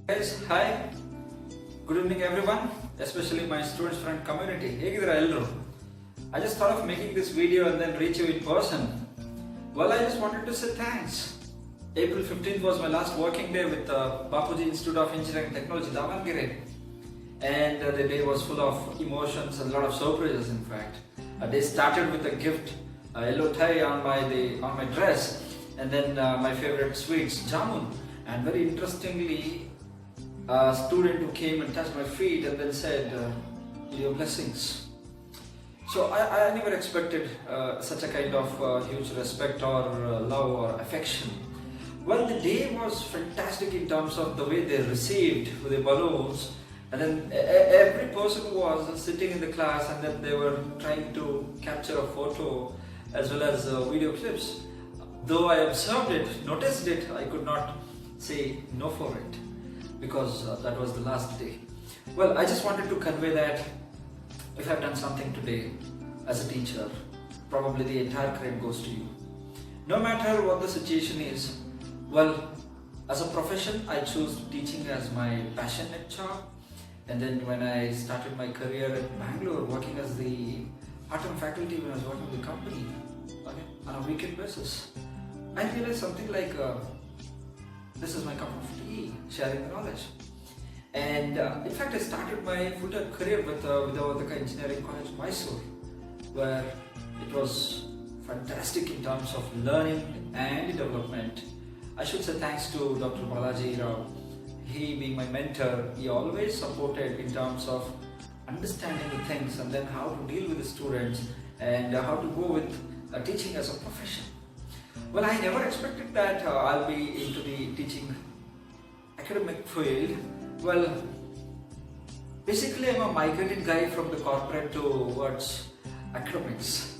Guys, hi. Good evening everyone, especially my students friend community. ಹೇಗಿದ್ದೀರಾ ಎಲ್ಲರೂ? I just thought of making this video and then reach you in person. Well, I just wanted to say thanks. April 15th was my last working day with Bapuji Institute of Engineering and Technology, Davangere. And the day was full of emotions and a lot of surprises in fact. They started with a gift, a yellow tie on my dress, and then my favorite sweets, jamun. And very interestingly, a student who came and touched my feet and then said, your blessings. So I never expected such a kind of huge respect or love or affection. Well, the day was fantastic in terms of the way they received the balloons, and then every person was sitting in the class and then they were trying to capture a photo as well as video clips. Though I observed it, noticed it, I could not say no for it, because that was the last day. Well, I just wanted to convey that if I've done something today as a teacher, probably the entire credit goes to you. No matter what the situation is, well, as a profession, I choose teaching as my passionate job. And then when I started my career at Bangalore, working as the part-time faculty when I was working with the company, okay, on a weekend basis, I realized something like, this is my cup of tea, sharing the knowledge. And in fact, I started my full-time career with Vidavadaka Engineering College, Mysore, where it was fantastic in terms of learning and development. I should say thanks to Dr. Balaji Rao. He being my mentor, he always supported in terms of understanding the things and then how to deal with the students and how to go with teaching as a profession. Well, I never expected that I'll be into the teaching academic field. Well, basically I'm a migrated guy from the corporate towards academics,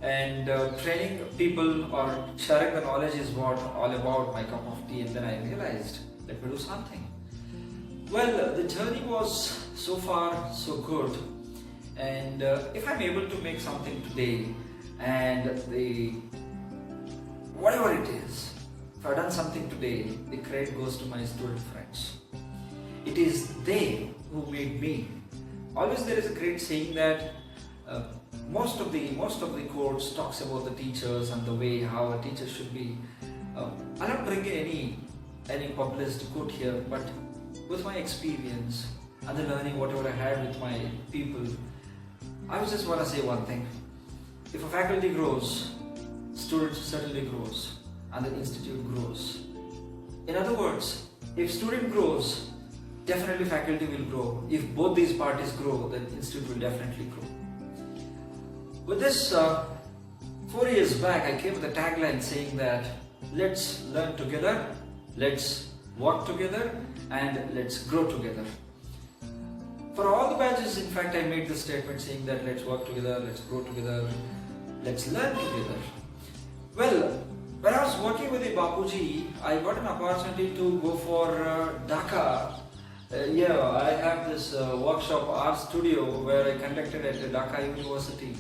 and training people or sharing the knowledge is what all about my cup of tea. And then I realized, let me do something. Well, the journey was so far so good, and if I'm able to make something today and whatever it is, if I've done something today, the credit goes to my student friends. It is they who made me. Always there is a great saying that most of the quotes talks about the teachers and the way how a teacher should be. I'll not bring in any published quote here, but with my experience and the learning whatever I had with my people, I just want to say one thing. If a faculty grows, students certainly grows and the institute grows. In other words, if student grows, definitely faculty will grow. If both these parties grow, then institute will definitely grow. With this, 4 years back, I came with a tagline saying that let's learn together, let's work together, and let's grow together. For all the batches, in fact, I made this statement saying that let's work together, let's grow together, let's learn together. Well, when I was working with the Bapuji, I got an opportunity to go for Dhaka. I have this workshop art studio where I conducted at Dhaka University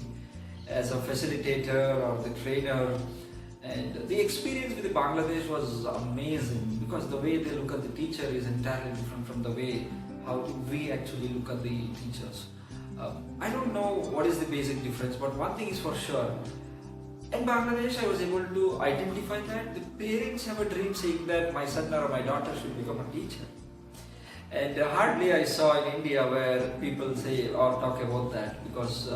as a facilitator or the trainer. And the experience with the Bangladesh was amazing, because the way they look at the teacher is entirely different from the way how we actually look at the teachers. I don't know what is the basic difference, but one thing is for sure. In Bangladesh, I was able to identify that the parents have a dream saying that my son or my daughter should become a teacher. And hardly I saw in India where people say or talk about that, because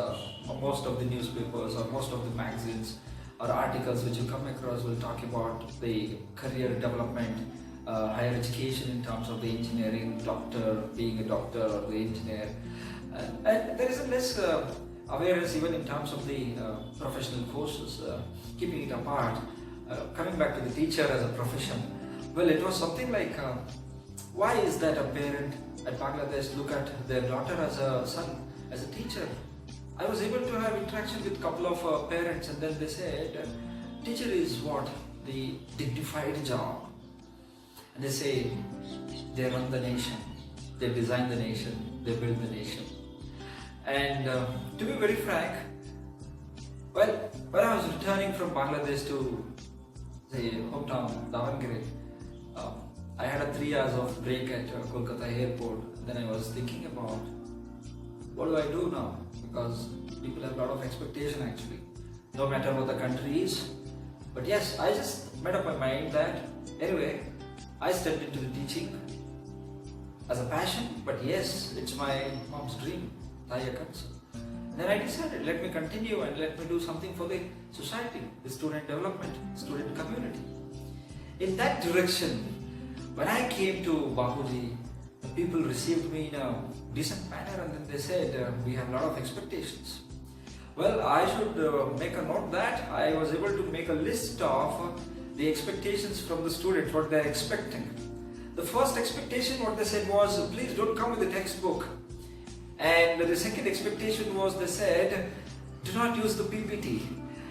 most of the newspapers or most of the magazines or articles which you come across will talk about the career development, higher education in terms of the engineering, doctor, being a doctor or the engineer. And there is a less awareness even in terms of the professional courses, keeping it apart. Coming back to the teacher as a profession, well, it was something like, why is that a parent at Bangladesh look at their daughter as a son, as a teacher? I was able to have interaction with a couple of parents, and then they said, teacher is what? The dignified job. And they say, they run the nation, they design the nation, they build the nation. And to be very frank, well, when I was returning from Bangladesh to the hometown, Davangere, I had a 3 hours of break at Kolkata airport. Then I was thinking about what do I do now? Because people have a lot of expectation actually, no matter what the country is. But yes, I just made up my mind that anyway, I stepped into the teaching as a passion, but yes, it's my mom's dream, Thaya Kansa. Then I decided, let me continue and let me do something for the society, the student development, student community. In that direction, when I came to Bapuji, people received me in a decent manner, and then they said, we have a lot of expectations. Well, I should make a note that I was able to make a list of the expectations from the students, what they are expecting. The first expectation, what they said was, please don't come with the textbook. And the second expectation was, they said, do not use the PPT.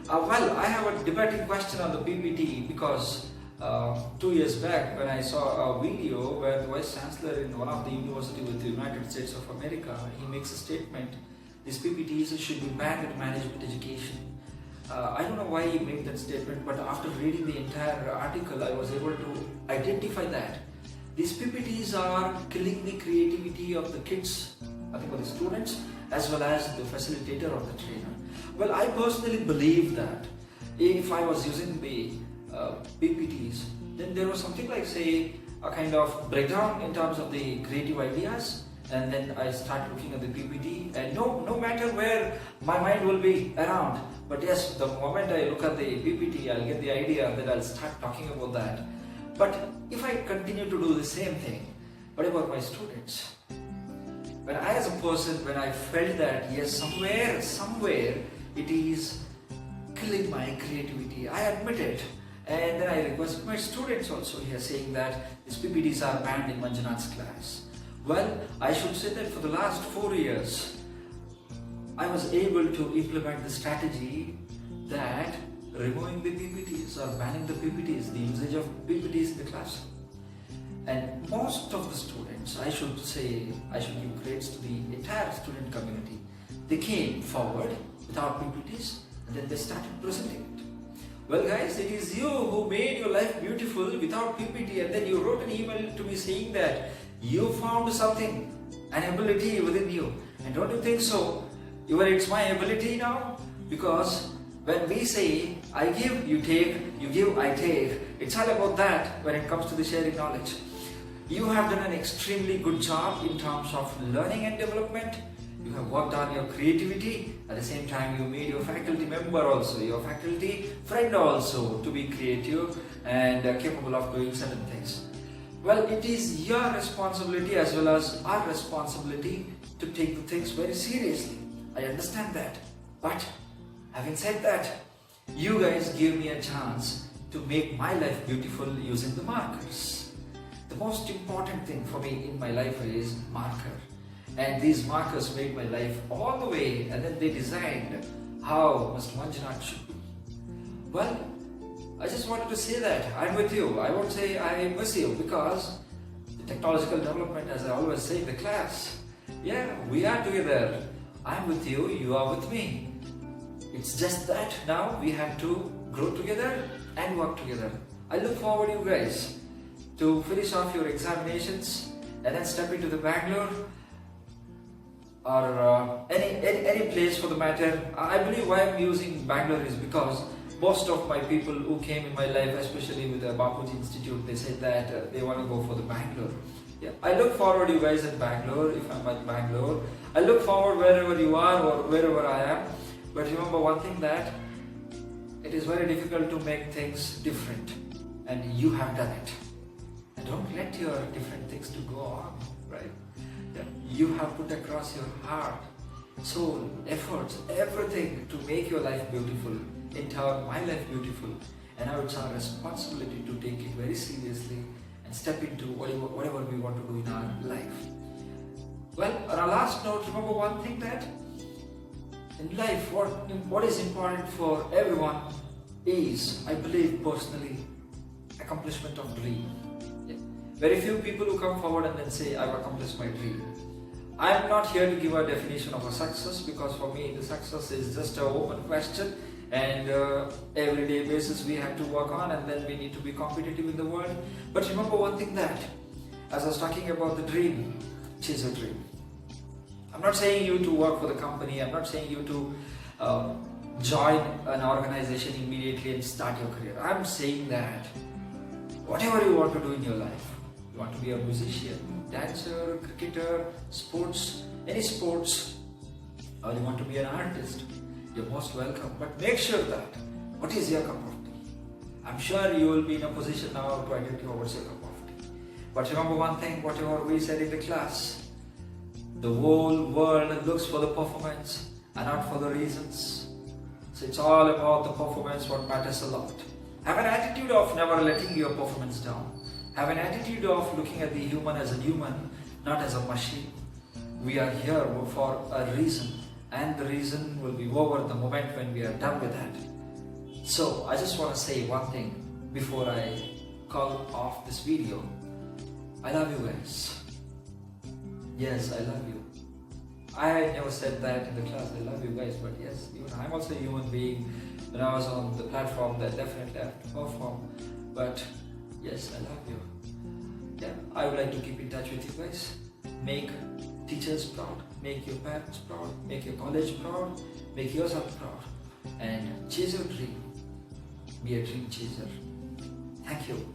Well, I have a debating question on the PPT because 2 years back when I saw a video where the Vice Chancellor in one of the university with the United States of America, he makes a statement, these PPTs should be banned in management education. I don't know why he made that statement, but after reading the entire article, I was able to identify that these PPTs are killing the creativity of the kids, I think, for the students, as well as the facilitator or the trainer. Well, I personally believe that if I was using the PPTs, then there was something like, say, a kind of breakdown in terms of the creative ideas, and then I start looking at the PPT, and no matter where my mind will be around, but yes, the moment I look at the PPT, I'll get the idea that I'll start talking about that. But if I continue to do the same thing, what about my students? When I as a person, when I felt that yes, somewhere it is killing my creativity, I admit it. And then I requested my students also here, saying that these PPTs are banned in Manjunath's class. Well, I should say that for the last 4 years, I was able to implement the strategy that removing the PPTs or banning the PPTs, the usage of PPTs in the classroom. And most of the students, I should give credits to the entire student community. They came forward without PPTs and then they started presenting it. Well guys, it is you who made your life beautiful without PPT, and then you wrote an email to me saying that you found something, an ability within you. And don't you think so? It's my ability now? Because when we say, I give, you take, you give, I take, it's all about that when it comes to the sharing knowledge. You have done an extremely good job in terms of learning and development. You have worked on your creativity. At the same time, you made your faculty member also, your faculty friend also to be creative and capable of doing certain things. Well, it is your responsibility as well as our responsibility to take the things very seriously. I understand that. But having said that, you guys give me a chance to make my life beautiful using the markers. The most important thing for me in my life is marker. And these markers made my life all the way, and then they designed how Mr. Manjunath should be. Well, I just wanted to say that I'm with you. I won't say I miss you, because the technological development, as I always say in the class, yeah, we are together. I'm with you, you are with me. It's just that now we have to grow together and work together. I look forward, you guys, to finish off your examinations and then step into the Bangalore or any place for the matter. I believe why I'm using Bangalore is because most of my people who came in my life, especially with the Bapuji Institute, they said that they want to go for the Bangalore. Yeah, I look forward, you guys, at Bangalore. If I'm at Bangalore, I look forward wherever you are or wherever I am. But remember one thing, that it is very difficult to make things different, and you have done it. And don't let your different things to go on, right? Yeah. You have put across your heart, soul, efforts, everything to make your life beautiful, in turn my life beautiful. And now it's our responsibility to take it very seriously and step into whatever we want to do in our life. Well, on our last note, remember one thing, that in life, what is important for everyone is, I believe personally, accomplishment of dream. Yeah. Very few people who come forward and then say, I've accomplished my dream. I'm not here to give a definition of a success, because for me the success is just an open question, and everyday basis we have to work on, and then we need to be competitive in the world. But remember one thing, that as I was talking about the dream, chase your dream. I'm not saying you to work for the company. I'm not saying you to join an organization immediately and start your career. I'm saying that whatever you want to do in your life, you want to be a musician, dancer, cricketer, sports, any sports, or you want to be an artist, you're most welcome. But make sure that what is your cup of tea? I'm sure you will be in a position now to identify what's your cup of tea. But remember one thing, whatever we said in the class, the whole world looks for the performance and not for the reasons. So it's all about the performance, what matters a lot. Have an attitude of never letting your performance down. Have an attitude of looking at the human as a human, not as a machine. We are here for a reason, and the reason will be over the moment when we are done with that. So I just want to say one thing before I call off this video. I love you guys. Yes, I love you. I never said that in the class, I love you guys, but yes, even I'm also a human being. When I was on the platform, that definitely I have to perform. But yes, I love you. Yeah, I would like to keep in touch with you guys. Make teachers proud, make your parents proud, make your college proud, make yourself proud, and chase your dream. Be a dream chaser. Thank you.